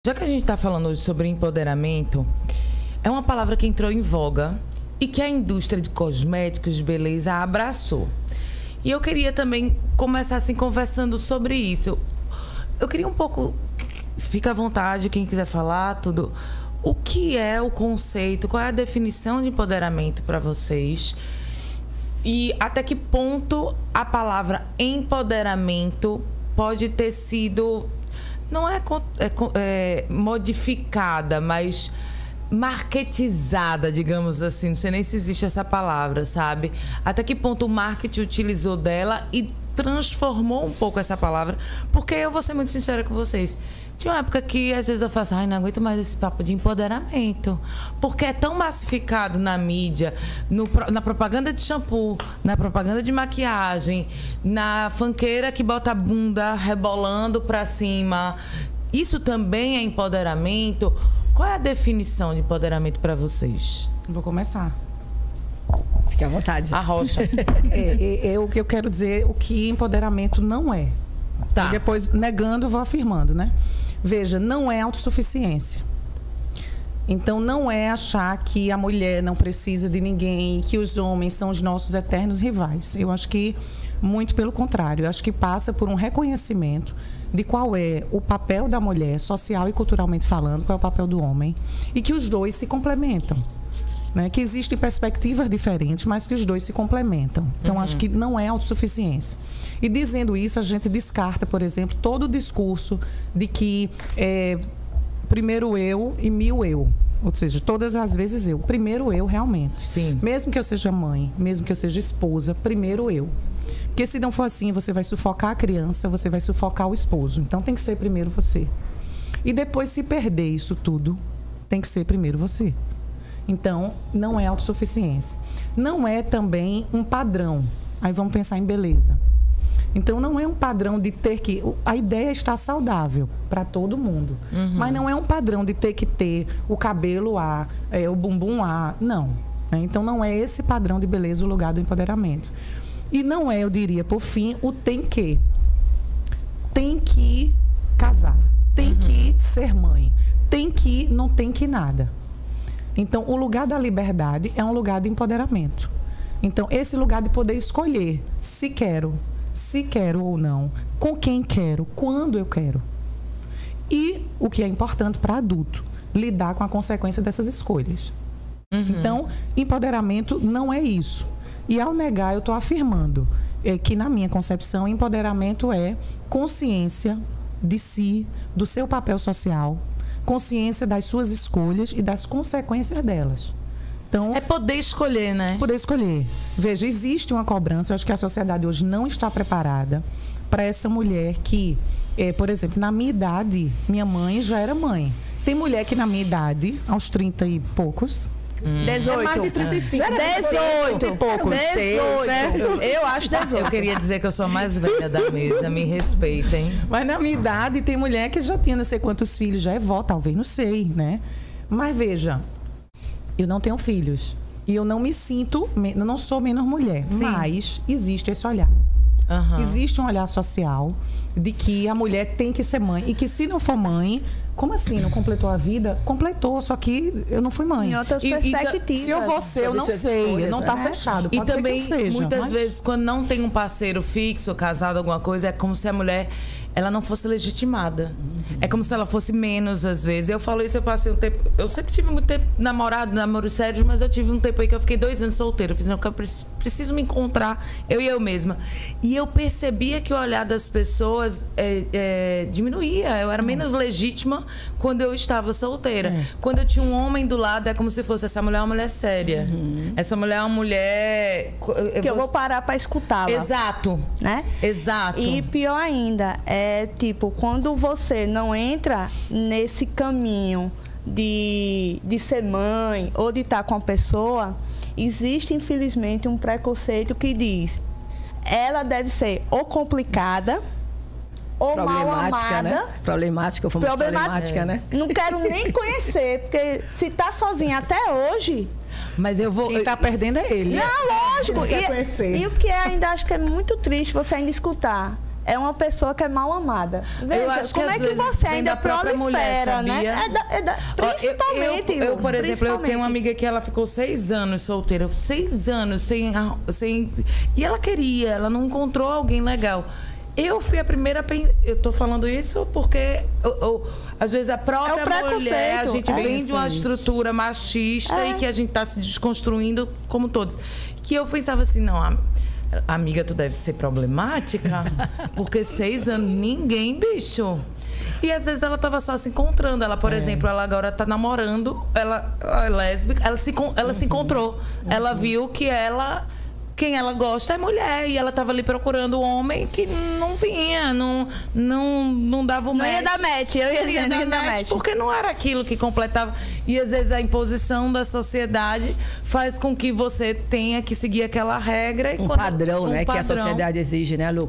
Já que a gente está falando hoje sobre empoderamento, é uma palavra que entrou em voga e que a indústria de cosméticos de beleza abraçou. E eu queria também começar assim conversando sobre isso. Eu queria um pouco, fica à vontade, quem quiser falar, tudo. O que é o conceito, qual é a definição de empoderamento para vocês? E até que ponto a palavra empoderamento pode ter sido... não é modificada, mas marketizada, digamos assim. Não sei nem se existe essa palavra, sabe? Até que ponto o marketing utilizou dela e transformou um pouco essa palavra. Porque eu vou ser muito sincera com vocês. Tinha uma época que às vezes eu falo assim, ai, não aguento mais esse papo de empoderamento. Porque é tão massificado na mídia, na propaganda de shampoo, na propaganda de maquiagem, na funkeira que bota a bunda rebolando pra cima. Isso também é empoderamento? Qual é a definição de empoderamento para vocês? Vou começar. Fique à vontade. A Rocha. O que eu quero dizer, o que empoderamento não é. Tá. E depois, negando, eu vou afirmando, né? Veja, não é autossuficiência. Então, não é achar que a mulher não precisa de ninguém, que os homens são os nossos eternos rivais. Eu acho que, muito pelo contrário, eu acho que passa por um reconhecimento de qual é o papel da mulher, social e culturalmente falando, qual é o papel do homem, e que os dois se complementam. Né? Que existem perspectivas diferentes, mas que os dois se complementam. Então, acho que não é autossuficiência. E dizendo isso, a gente descarta, por exemplo, todo o discurso de que primeiro eu e mil eu. Ou seja, todas as vezes eu. Primeiro eu, realmente. Sim. Mesmo que eu seja mãe, mesmo que eu seja esposa, primeiro eu. Porque se não for assim, você vai sufocar a criança, você vai sufocar o esposo. Então, tem que ser primeiro você. E depois, se perder isso tudo, tem que ser primeiro você. Então, não é autossuficiência. Não é também um padrão. Aí vamos pensar em beleza. Então, não é um padrão de ter que... A ideia é estar saudável para todo mundo. Mas não é um padrão de ter que ter o cabelo A, o bumbum A. Não. Né? Então, não é esse padrão de beleza o lugar do empoderamento. E não é, eu diria, por fim, o tem que. Tem que casar. Tem que ser mãe. Tem que, não tem que nada. Então, o lugar da liberdade é um lugar de empoderamento. Então, esse lugar de poder escolher se quero ou não, com quem quero, quando eu quero. E, o que é importante para adulto, lidar com a consequência dessas escolhas. Então, empoderamento não é isso. E, ao negar, eu estou afirmando que, na minha concepção, empoderamento é consciência de si, do seu papel social, consciência das suas escolhas e das consequências delas. Então, é poder escolher, né? Poder escolher. Veja, existe uma cobrança, eu acho que a sociedade hoje não está preparada para essa mulher que, por exemplo, na minha idade, minha mãe já era mãe. Tem mulher que na minha idade, aos 30 e poucos... 18. É mais de 35. 18 e poucos. 18. Eu acho 18. Eu queria dizer que eu sou a mais velha da mesa, me respeitem. Mas na minha idade tem mulher que já tinha não sei quantos filhos, já é vó, talvez, não sei, né? Mas veja, eu não tenho filhos. E eu não me sinto, eu não sou menos mulher. Sim. Mas existe esse olhar. Existe um olhar social de que a mulher tem que ser mãe. E que se não for mãe, como assim? Não completou a vida? Completou, só que eu não fui mãe. Em outras perspectivas. Se eu vou ser, eu não sei. Escolhas, não está fechado. Pode E também, ser que eu seja, muitas vezes, quando não tem um parceiro fixo, casado, alguma coisa, é como se a mulher... ela não fosse legitimada. É como se ela fosse menos, às vezes. Eu falo isso, eu passei um tempo... Eu sempre tive muito tempo namoros sérios, mas eu tive um tempo aí que eu fiquei 2 anos solteira. Eu fiz, não, eu preciso me encontrar, eu e eu mesma. E eu percebia que o olhar das pessoas diminuía. Eu era menos legítima quando eu estava solteira. Quando eu tinha um homem do lado, é como se fosse, essa mulher é uma mulher séria. Essa mulher é uma mulher... eu vou parar para escutá-la. Exato. Né? Exato. E pior ainda, tipo, quando você não entra nesse caminho de ser mãe ou de estar com a pessoa, existe, infelizmente, um preconceito que diz ela deve ser ou complicada ou mal amada. né? Problemática, né? Não quero nem conhecer, porque se tá sozinha até hoje... Mas eu vou... Quem tá perdendo é ele. Não, lógico. Quer conhecer. E o que ainda acho que é muito triste você ainda escutar... é uma pessoa que é mal amada. Veja, eu acho que como às é que vezes você vem ainda da própria prolifera, mulher, né? sabia? Principalmente, eu, por exemplo, eu tenho uma principalmente. amiga que ela ficou 6 anos solteira, 6 anos sem e ela queria, ela não encontrou alguém legal. Eu fui a primeira eu tô falando isso porque às vezes a própria mulher, a gente vem de uma estrutura machista e que a gente tá se desconstruindo como todos. Que eu pensava assim, não, amiga, tu deve ser problemática, porque 6 anos, ninguém, bicho. E às vezes ela tava só se encontrando. Ela, por exemplo, ela agora tá namorando, ela é lésbica, ela se encontrou. Ela viu que quem ela gosta é mulher. E ela tava ali procurando um homem que não vinha, não dava o match. Não ia dar match, eu ia dizer, não ia dar match. Porque não era aquilo que completava. E às vezes a imposição da sociedade faz com que você tenha que seguir aquela regra. E padrão, né? Que a sociedade exige, né, Lu?